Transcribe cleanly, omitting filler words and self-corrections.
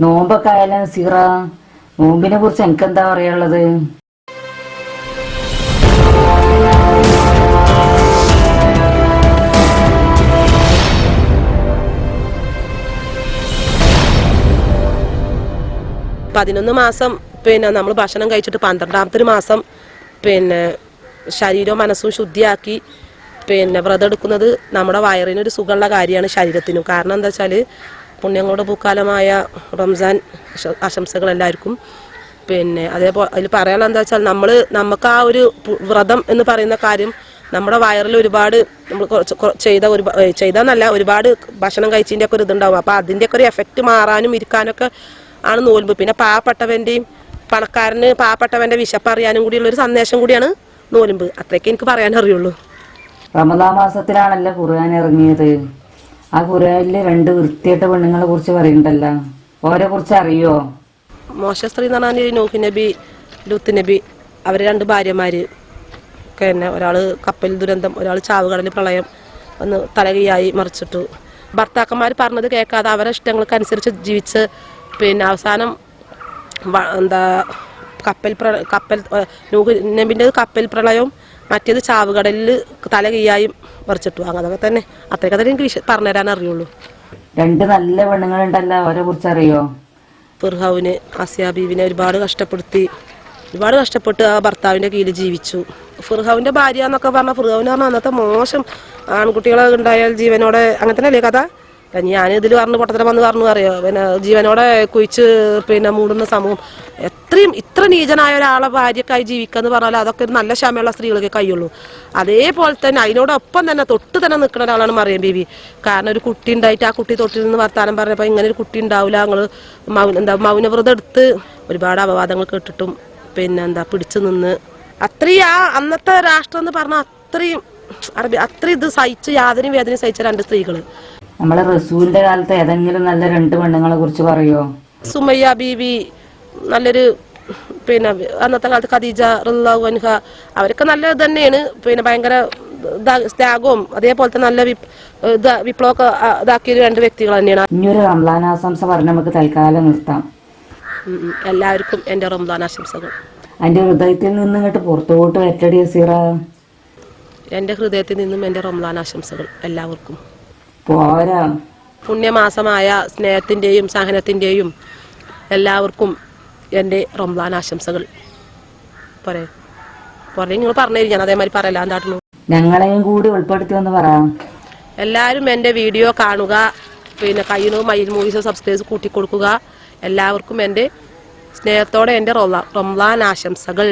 നോമ്പൊക്കെ ആയാലും സീറ, നോമ്പിനെ കുറിച്ച് എനിക്കെന്താ പറയാനുള്ളത്? മാസം നമ്മൾ ഭക്ഷണം കഴിച്ചിട്ട് 12ാമത്തെ മാസം ശരീരവും മനസ്സും ശുദ്ധിയാക്കി വ്രതം എടുക്കുന്നത് നമ്മുടെ വയറിനൊരു സുഖമുള്ള കാര്യമാണ്, ശരീരത്തിനും. കാരണം എന്താ വെച്ചാൽ പുണ്യങ്ങളുടെ പൂക്കാലമായ റംസാൻ ആശംസകൾ എല്ലാവർക്കും. അതേപോലെ അതിൽ പറയാനുള്ള എന്താ വെച്ചാൽ നമുക്ക് ആ ഒരു വ്രതം എന്ന് പറയുന്ന കാര്യം നമ്മുടെ വയറിൽ ഒരുപാട് നമ്മൾ ചെയ്തെന്നല്ല ഒരുപാട് ഭക്ഷണം കഴിച്ചതിൻ്റെ ഒക്കെ ഒരു ഇതുണ്ടാവും. അപ്പോൾ അതിൻ്റെയൊക്കെ ഒരു എഫക്റ്റ് മാറാനും ഇരിക്കാനൊക്കെ ആണ് നോൽമ്പ്. പിന്നെ പാവപ്പെട്ടവൻ്റെയും പാവപ്പെട്ടവൻ്റെ വിശപ്പറിയാനും കൂടിയുള്ളൊരു സന്ദേശം കൂടിയാണ് നോൽമ്പ്. അത്രയൊക്കെ എനിക്ക് പറയാനറിയുള്ളൂ. റമദാൻ മാസത്തിലാണല്ലോ ഖുർആൻ ഇറങ്ങിയത്. ആ ഖുർആനില് 2 വൃത്തികെട്ട പെണ്ണുങ്ങളെ കുറിച്ച് പറയുന്നുണ്ടല്ലോ, ഓരെ കുറിച്ച് അറിയോ? മോശ സ്ത്രീ എന്ന് പറഞ്ഞാൽ നൂഹ് നബി, ലൂത്ത് നബി, അവർ 2 ഭാര്യമാര് ഒക്കെ തന്നെ. ഒരാൾ കപ്പൽ ദുരന്തം, ഒരാൾ ചാവുകടൽ പ്രളയം ഒന്ന് തലകീയായി മറിച്ചിട്ടു. ഭർത്താക്കന്മാർ പറഞ്ഞത് കേൾക്കാതെ അവരുടെ ഇഷ്ടങ്ങൾക്കനുസരിച്ച് ജീവിച്ച് അവസാനം നൂഹ് നബിൻ്റെ കപ്പൽ പ്രളയവും മറ്റേത് ചാവുകടലിൽ തലകീയായും മറിച്ചിട്ടു. അതൊക്കെ തന്നെ, അത്രയൊക്കെ തന്നെ എനിക്ക് പറഞ്ഞുതരാൻ അറിയുള്ളൂ. 2 നല്ല പെണ്ണുങ്ങളുണ്ടല്ലോ, അവരെ കുറിച്ച് അറിയോ? ഫിർഔന് ആസിയ ബീവിനെ ഒരുപാട് കഷ്ടപ്പെട്ട് ആ ഭർത്താവിൻ്റെ കീഴിൽ ജീവിച്ചു. ഫിർഔൻ്റെ ഭാര്യ എന്നൊക്കെ പറഞ്ഞാൽ, ഫിർഔന് പറഞ്ഞാൽ അന്നത്തെ മോശം ആൺകുട്ടികളെ ഉണ്ടായാൽ ജീവനോടെ, അങ്ങനെ തന്നെ അല്ലേ കഥ? ഞാൻ ഇതിൽ പൊട്ടത്തരം വന്ന് അറിയോ, ജീവനോടെ കുഴിച്ച് മൂടുന്ന സമൂഹം. ഇത്ര നീചനായ ഒരാളെ ഭാര്യക്കായി ജീവിക്കാന്ന് പറഞ്ഞാൽ അതൊക്കെ ഒരു നല്ല ക്ഷമയുള്ള സ്ത്രീകൾക്ക് കഴിയുള്ളൂ. അതേപോലെ തന്നെ അതിനോടൊപ്പം തന്നെ തൊട്ട് തന്നെ നിൽക്കുന്ന ഒരാളാണ് മറിയം ബീവി. കാരണം ഒരു കുട്ടി ഉണ്ടായിട്ട് ആ കുട്ടി തൊട്ടിൽ നിന്ന് വർത്താനം പറഞ്ഞപ്പോൾ ഇങ്ങനെ ഒരു കുട്ടി ഉണ്ടാവില്ല, ഞങ്ങൾ മൗനവ്രതം എടുത്ത് ഒരുപാട് അപവാദങ്ങൾ കേട്ടിട്ടും പിടിച്ചു നിന്ന് അത്രയും ആ അന്നത്തെ രാഷ്ട്രം എന്ന് പറഞ്ഞാൽ അത്രയും ഇത് സഹിച്ച് യാതൊരു വേദനയും സഹിച്ച 2 സ്ത്രീകൾ. നമ്മളെ റസൂലിന്റെ കാലത്ത് ഏതെങ്കിലും നല്ല 2 പെണ്ണുങ്ങളെ കുറിച്ച് പറയോ? സുമയ്യ ബീവി നല്ലൊരു അന്നത്തെ കാലത്ത് ഖദീജ റളിയല്ലാഹു അൻഹ, അവരൊക്കെ നല്ല ഇത് തന്നെയാണ്. ഭയങ്കര ത്യാഗവും അതേപോലത്തെ നല്ല വിപ്ലവമൊക്കെ ഇതാക്കിയ 2 വ്യക്തികൾ തന്നെയാണ്. ഇനിയൊരു റംസാൻ ആശംസ പറഞ്ഞ് നമുക്ക് തൽക്കാലം നിർത്താം. എല്ലാവർക്കും എൻ്റെ റംസാൻ ആശംസകൾ. എൻ്റെ ഹൃദയത്തിൽ നിന്ന് ഇങ്ങോട്ട് പുറത്തോട്ട് വെറ്റടി സീറ. എൻ്റെ ഹൃദയത്തിൽ നിന്നും എൻ്റെ റംസാൻ ആശംസകൾ എല്ലാവർക്കും. പോരാ, പുണ്യമാസമായ സ്നേഹത്തിൻ്റെയും സഹനത്തിൻ്റെയും എല്ലാവർക്കും എൻ്റെ റംസാൻ ആശംസകൾ. നിങ്ങൾ പറഞ്ഞു ഞാൻ അതേമാതിരി പറയല്ല. എന്താട്ടുന്നു, ഞങ്ങളെയും കൂടി ഉൾപ്പെടുത്തി ഒന്ന് പറയാം. എല്ലാവരും എൻ്റെ വീഡിയോ കാണുക, കയ്യിനോ മയിൽ മൂവീസോ സബ്സ്ക്രൈബ് കൂട്ടിക്കൊടുക്കുക. എല്ലാവർക്കും എൻ്റെ സ്നേഹത്തോടെ എൻ്റെ റംസാൻ ആശംസകൾ.